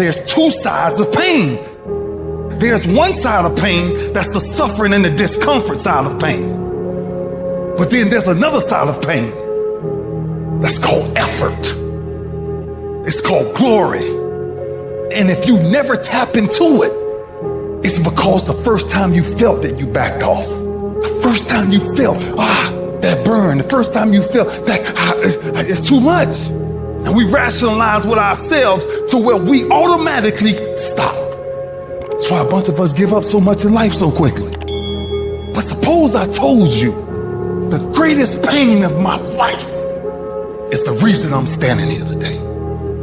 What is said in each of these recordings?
there's two sides of pain. There's one side of pain that's the suffering and the discomfort side of pain. But then there's another side of pain that's called effort. It's called glory. And if you never tap into it, it's because the first time you felt it, you backed off. The first time you felt, that burn, the first time you felt that it's too much. And we rationalize with ourselves to where we automatically stop. That's why a bunch of us give up so much in life so quickly. But suppose I told you the greatest pain of my life is the reason I'm standing here today.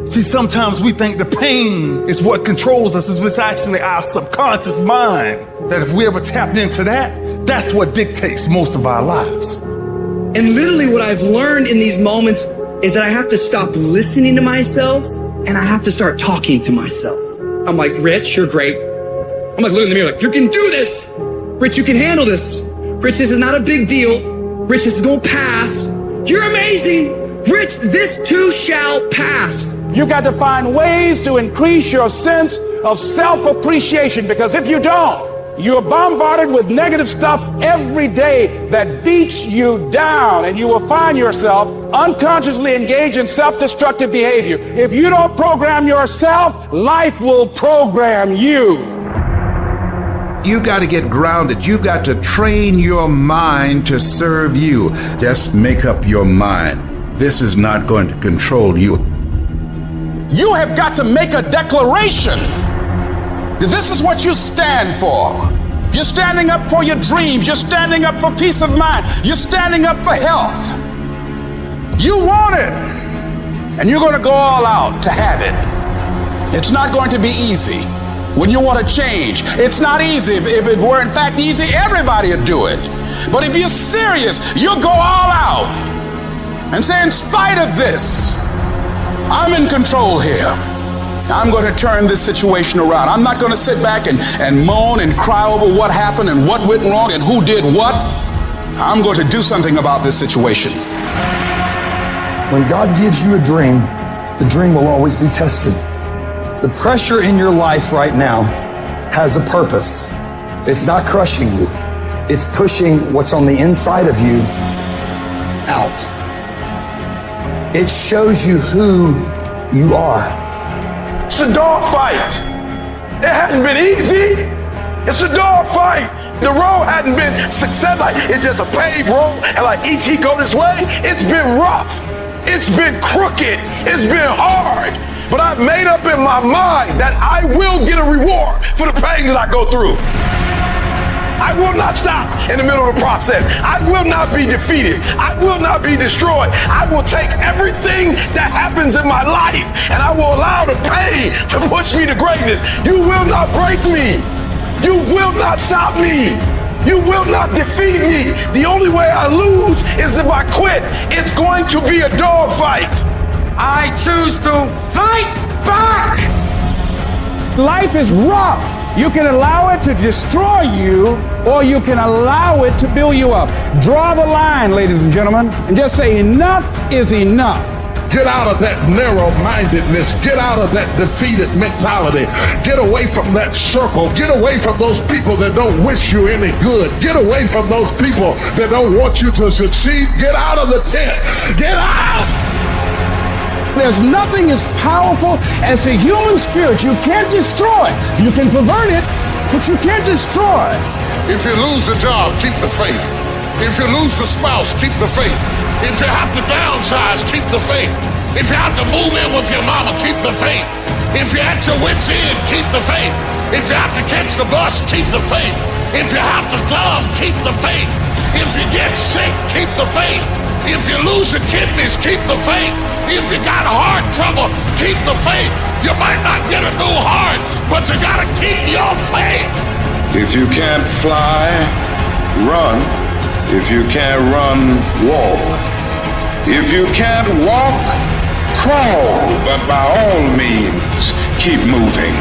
See, sometimes we think the pain is what controls us. It's actually our subconscious mind that if we ever tapped into that, that's what dictates most of our lives. And literally what I've learned in these moments is that I have to stop listening to myself and I have to start talking to myself. I'm like, Rich, you're great. I'm like, look in the mirror, like, you can do this. Rich, you can handle this. Rich, this is not a big deal. Rich, this is gonna pass. You're amazing. Rich, this too shall pass. You got to find ways to increase your sense of self-appreciation, because if you don't, you're bombarded with negative stuff every day that beats you down, and you will find yourself unconsciously engaged in self-destructive behavior. If you don't program yourself, life will program you. You got to get grounded. You got to train your mind to serve you. Just make up your mind. This is not going to control you. You have got to make a declaration that this is what you stand for. You're standing up for your dreams. You're standing up for peace of mind. You're standing up for health. You want it, and you're going to go all out to have it. It's not going to be easy. When you want to change, it's not easy. If it were in fact easy, everybody would do it. But if you're serious, you'll go all out and say, in spite of this, I'm in control here. I'm going to turn this situation around. I'm not going to sit back and moan and cry over what happened and what went wrong and who did what. I'm going to do something about this situation. When God gives you a dream, the dream will always be tested. The pressure in your life right now has a purpose. It's not crushing you. It's pushing what's on the inside of you out. It shows you who you are. It's a dog fight. It hadn't been easy. It's a dog fight. The road hadn't been success. Like, it's just a paved road, and like E.T. go this way. It's been rough. It's been crooked. It's been hard. But I've made up in my mind that I will get a reward for the pain that I go through. I will not stop in the middle of the process. I will not be defeated. I will not be destroyed. I will take everything that happens in my life and I will allow the pain to push me to greatness. You will not break me. You will not stop me. You will not defeat me. The only way I lose is if I quit. It's going to be a dog fight. I choose to fight back. Life is rough. You can allow it to destroy you, or you can allow it to build you up. Draw the line, ladies and gentlemen, and just say enough is enough. Get out of that narrow-mindedness. Get out of that defeated mentality. Get away from that circle. Get away from those people that don't wish you any good. Get away from those people that don't want you to succeed. Get out of the tent. Get out! There's nothing as powerful as the human spirit. You can't destroy it. You can pervert it, but you can't destroy it. If you lose a job, keep the faith. If you lose the spouse, keep the faith. If you have to downsize, keep the faith. If you have to move in with your mama, keep the faith. If you're at your wit's end, keep the faith. If you have to catch the bus, keep the faith. If you have to dumb, keep the faith. If you get sick, keep the faith. If you lose your kidneys, keep the faith. If you got heart trouble, keep the faith. You might not get a new heart, but you gotta keep your faith. If you can't fly, run. If you can't run, walk. If you can't walk, crawl. But by all means, keep moving.